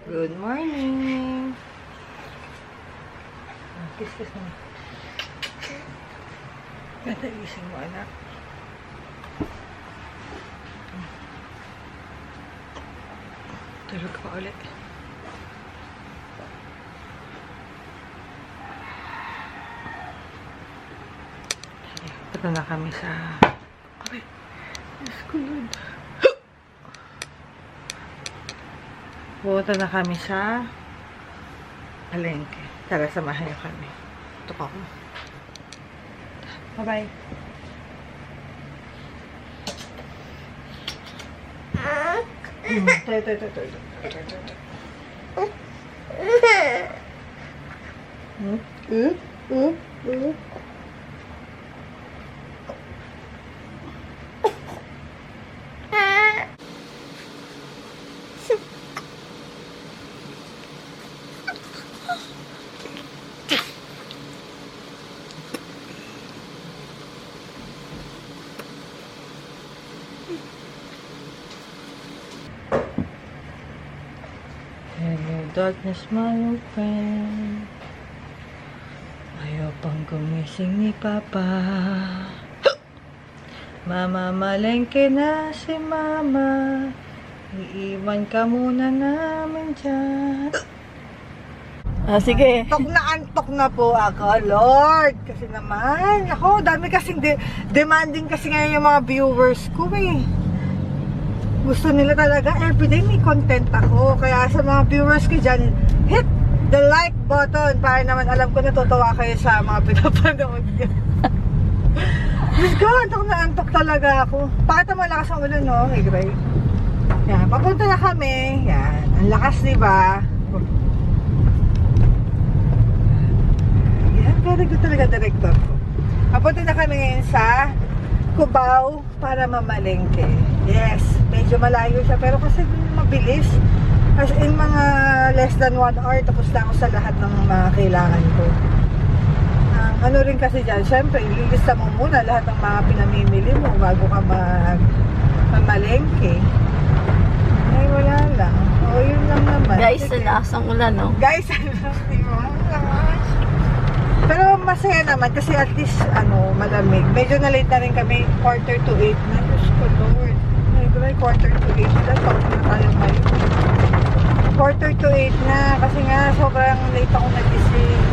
Good morning. Kiss mo. Katagising mo, anak. Tulog pa ulit. Punta na kami sa... Okay. Diyos ko, Lord. Punta na kami sa palengke. Tara, samahan niyo kami. Ito pa ako. Bye-bye. Hello, darkness, my old friend. Ayaw pang gumising ni Papa. Mama, malengke na si Mama. Iiwan ka muna namin dyan. Sige. Antok na po ako, Lord. Kasi naman, ako, dami kasing demanding kasi ngayon yung mga viewers ko eh. Gusto nila talaga, everyday may content ako. Kaya sa mga viewers ko dyan, hit the like button para naman alam ko natutuwa kayo sa mga pinapanood nyo. Diyos ko, antok talaga ako. Bakit ang malakas ang ulan, no? Hey, great. Yan, papunta na kami. Yan, ang lakas, diba? Yan, very good talaga, director ko. Papunta na kami ngayon sa Cubao para mamalengke. Yes, medyo malayo siya pero kasi mabilis. As in mga less than 1 hour tapos na ako sa lahat ng mga kailangan ko. Ano rin kasi dyan, syempre ililista mo muna lahat ng mga pinamimili mo bago ka mamalengke. Ay, wala lang. O, yun lang naman. Guys, sa lasang ulan, no? Guys, pero masaya naman kasi at least malamig. Medyo na late na rin kami, 7:45 na. Diyos ko, Lord. Ay, 7:45 na. Tapos na tayo ngayon. 7:45 na. Kasi nga, sobrang late ako nagising.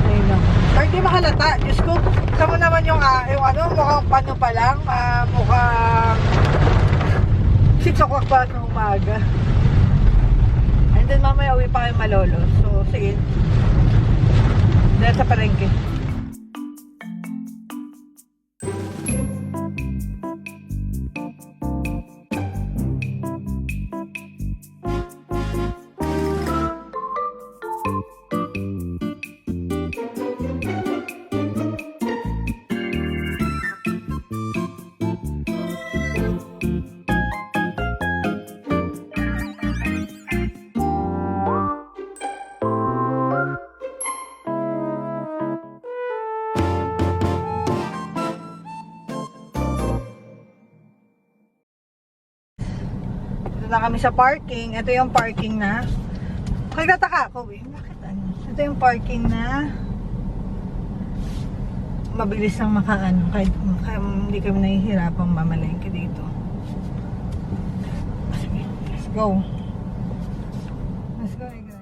Ayun lang. Pero di mahalata. Diyos ko, kamo naman yung mukhang paano pa lang. Mukhang 6 o'clock pa ng umaga. And then mamaya uwi pa kayo Malolo. So, sige. Dahil sa palengke. Na kami sa parking. Ito yung parking na nagtataka ako bakit ito yung parking na mabilis lang kahit hindi kami nahihirapang mamalengke dito. Let's go. Let's go, guys.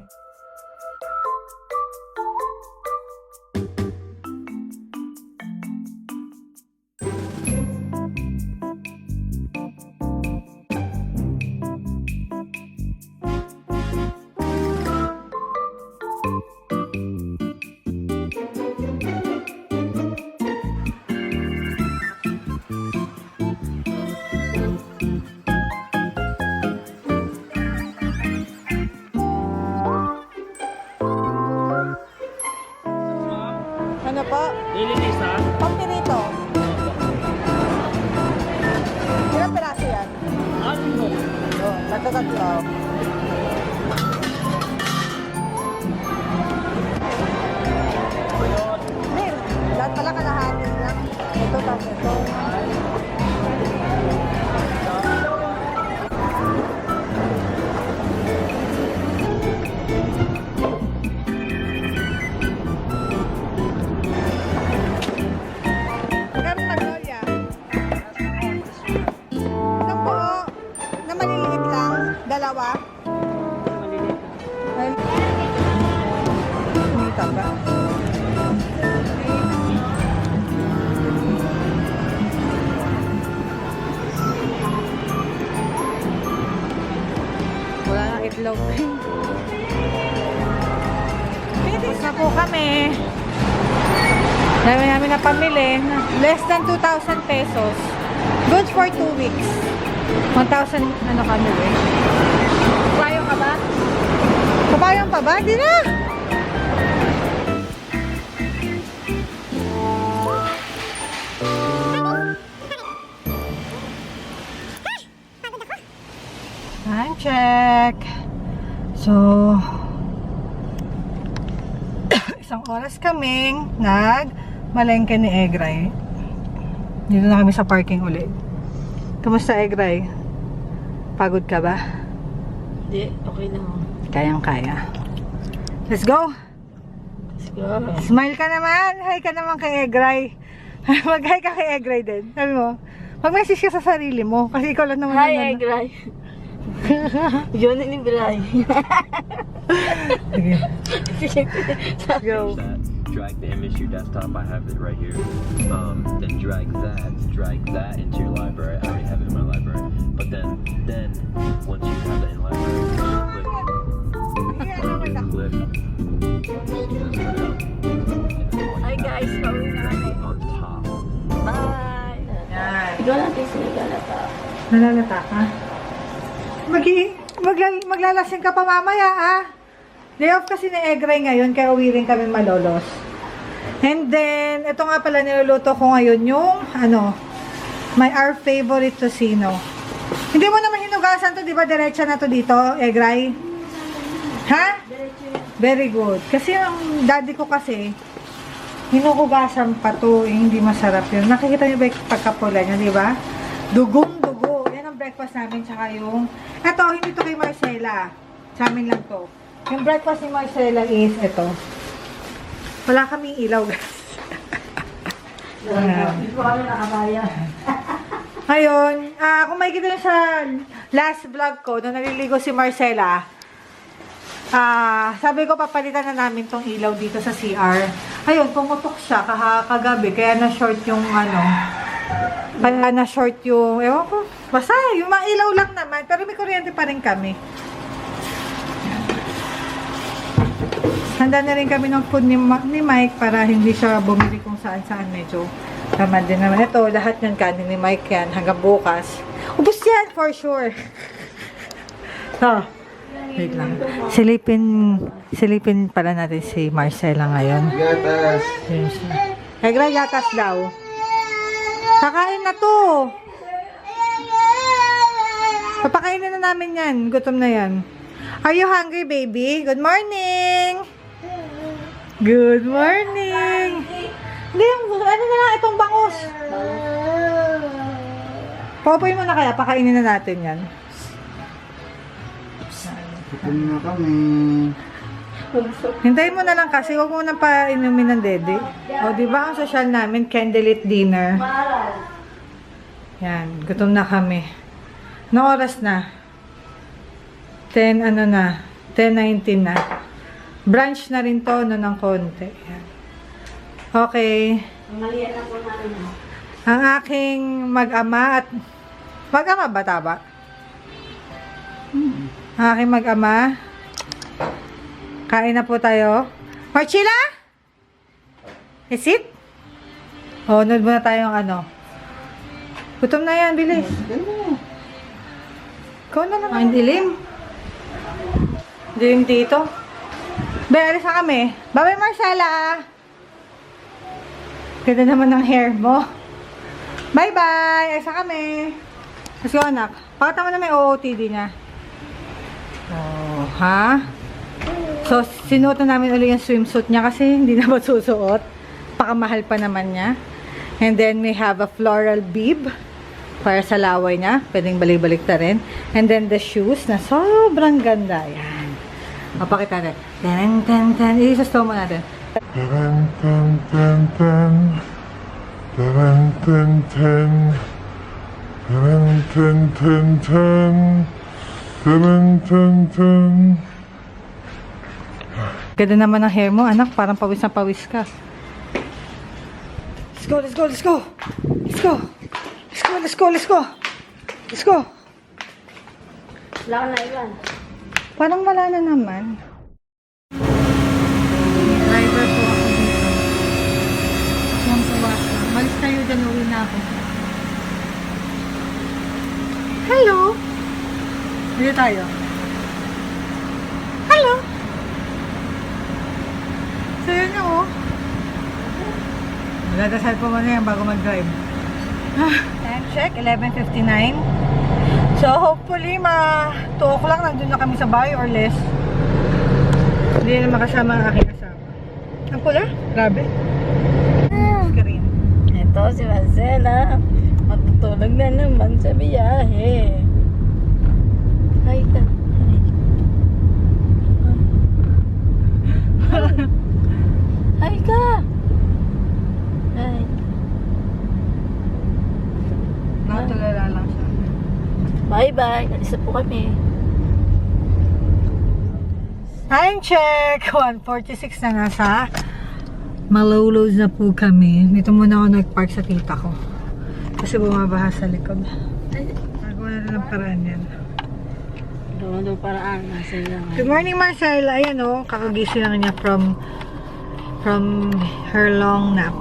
Kumita ba? Wala nang itlog. Tapos na po kami. Dami namin na pamili. Less than 2,000 pesos. Good for 2 weeks. 1,000 ano kami eh. Kapayo ka ba? Kapayon pa ba? Hindi na! Time check. So, isang oras kaming nagmalengke ni Egray. Dito na kami sa parking ulit. Kamusta, Egray? Pagod ka ba? Hindi, okay lang. Kayang-kaya. Let's go! Let's go. Smile ka naman! Hi ka naman kay Egray. Mag-hi ka kay Egray din. Sabi mo, mag-message ka sa sarili mo. Kasi ikaw lang naman. Hi, Egray. Yun ni Bray. Sige. Go. Drag the image to your desktop. I have it right here. Then drag that into your library. I already have it in my library. But then once you have it in library, click. Hi guys, pauwi na kami. On top. Bye. Yan. Ikaw natin sinigalata. Nalalata ka? Maglalasing ka pa mamaya, ah. Day off kasi ni Egray ngayon, kaya uwi rin kami malolos. And then, ito nga pala niluluto ko ngayon yung, our favorite tocino. Hindi mo naman hinugasan to, di ba? Diretsa na to dito, Egray? Ha? Very good. Kasi yung daddy ko kasi, hinuhugasan pa to, hindi masarap yun. Nakikita niyo ba yung pagkapula niya, di ba? Dugong-dugo. Yan ang breakfast namin, tsaka yung, eto, hindi to kay Marcela. Sa amin lang to. Yung breakfast ni Marcela is ito. Wala kaming ilaw, guys. Hindi po kami nakabaya. Ngayon, kung makikita nyo sa last vlog ko, nung naliligo si Marcela, sabi ko papalitan na namin tong ilaw dito sa CR. Ayun, pumutok siya kagabi, kaya na-short yung kaya na-short yung, ewan ko, basta yung mga ilaw lang naman, pero may kuryente pa rin kami. Handa na rin kami ng food ni Mike para hindi siya bumili kung saan-saan. Medyo tamad din naman. Ito, lahat ng kanin ni Mike yan hanggang bukas. Ubus yan, for sure. So, wait lang. Silipin pala natin si Marcela ngayon. Gatas. Egray, gatas daw. Kakain na to. Papakainin na namin yan. Gutom na yan. Are you hungry, baby? Good morning! Good morning! Hindi, ano na lang itong bangus? Popoy mo na kaya, pakainin na natin yan. Gutom na kami. Hintayin mo na lang kasi, huwag mo nang painumin ng dede. O, di ba ang social namin, candlelit dinner. Yan, gutom na kami. Anong oras na? 10:19 na. Brunch na rin to, ng konti. Yan. Okay. Malian na po namin. Ang aking mag-ama at... Mag-ama ba, taba? Ang aking mag-ama. Kain na po tayo. Marchila? Is it? O, nood muna tayong Gutom na yan, bilis. Ikaw na naman. Ang dilim. Dilim dito. Be, alis na kami. Bye-bye, Marcela. Ganda naman ng hair mo. Bye-bye. Alis na kami. Let's go, anak. Pakita mo na may OOTD niya. Oh, ha? So, sinuot na namin ulit yung swimsuit niya kasi hindi na masusuot. Pakamahal pa naman niya. And then, we have a floral bib para sa laway niya. Pwedeng balik-balik na rin. And then, the shoes na sobrang ganda. Yan. Mapakita natin. Ten, ten, ten. I-susto mo natin. Ten, ten, ten, ten. Ten, ten, ten. Ten, ten, ten, ten. Ten, ten, ten. Ganda naman ang hair mo, anak. Parang pawis na pawis ka. Let's go, let's go, let's go. Let's go. Let's go, let's go, let's go. Let's go. Wala ka na iwan. Parang wala na naman. Driver po ako dito. Yung puwasa. Malis tayo dyan, uwi na ako. Hello! Dito tayo. Hello! So yun na oh. Magdadasal po muna yan bago mag-drive. Time check, 11:59. So hopefully 2 o'clock nandun na kami sa bahay or less. Hindi na makasama ang aking asawa. Ang pula? Grabe. Screen. Ito si Marcela. Matutulog na naman sa biyahe. Hi ka. Hi ka. Hi. Nakatulala lang siya. Bye-bye. Alis na po kami. Time check! 1:46 na nasa Malolos na po kami. Dito muna ako nag-park sa tita ko. Kasi bumabaha sa likod. Nagawa na rin ang paraan yan. Doon paraan. Nasa lang. Good morning, Marcela. Ayan o, kakagising lang niya from her long nap.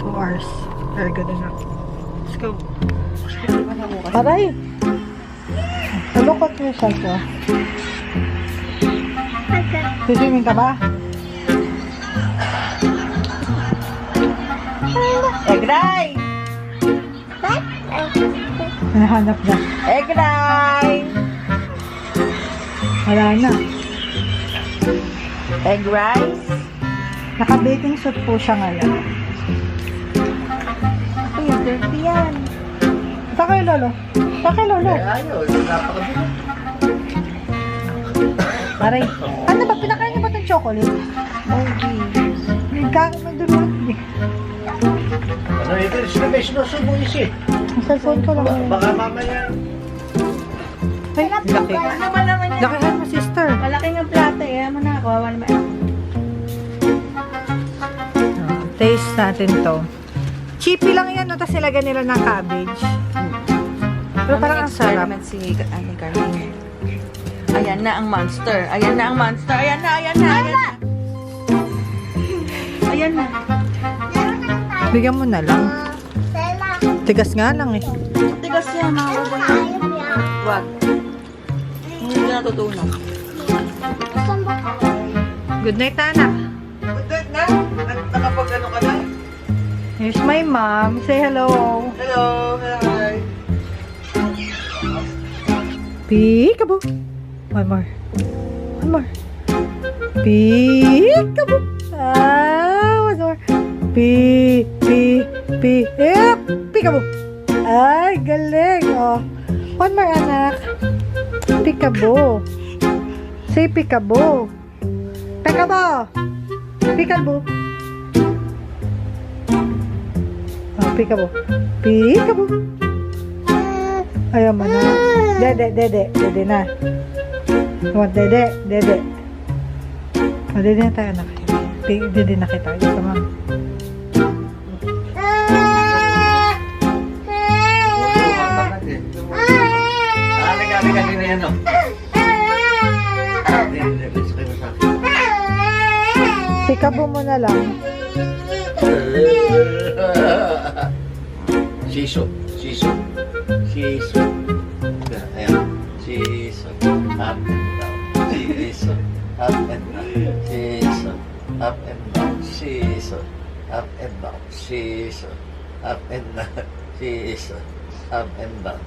2 hours. Very good enough. Let's go. Aray! Look at yourself oh. Siswimming ka ba? Egray! Hinahanap na. Egray! Wala na. Egg rice? Naka-bathing suit po siya ngayon. Uy, dirty yan. Ito kay Lolo. Ito kay Lolo. Aray. Ano ba? Pinakain niyo ba itong chocolate? Okay. Nagdurot eh. Ano ito? May sinusubo siya. Ang cellphone ko lang. Baka mamaya. Ay, laki. Ano ba naman yan? Lakihan mo, sister. Malaki ng plato eh. Ano na, kawawa naman. Taste natin to. Cheapy lang yan, no? Tapos nilagyan nila ng cabbage. Pero parang ang sarap. Si Carmen. Ayan na ang monster. Ayan na ang monster. Ayan na, ayan na, ayan na. Ayan na. Bigyan mo na lang. Tigas nga lang eh. Tigas yan, mawala yan. Wag. Hindi na natutunan. Good night, anak. Good night na. Nakapag-ano ka na? Here's my mom. Say hello. Hello. Hi. Peekaboo. One more. One more. Peekaboo. One more. Yep. Peekaboo. Ay, galing. Oh. One more, anak. Peekaboo. Say peekaboo. Peekaboo. Peekaboo. Oh, peekaboo. Peekaboo. Ayaw mo na. Dede na. Want dede. O, dede na tayo, anak. Dede na kita. Ito, ma'am. Halika din na yan, no? Peekaboo mo na lang. Siso. Ayan. Siso. Up and down. Siso. Up and down. Siso. Up and down. Siso. Up and down. Siso. Up and down. Siso. Up and down.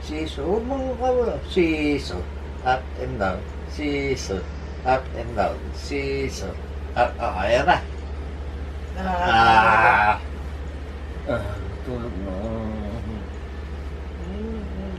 Siso. Huwag mong kawala. Siso. Up and down. Siso. Up and down. Siso. Up. Oh, ayan na. Tulog na.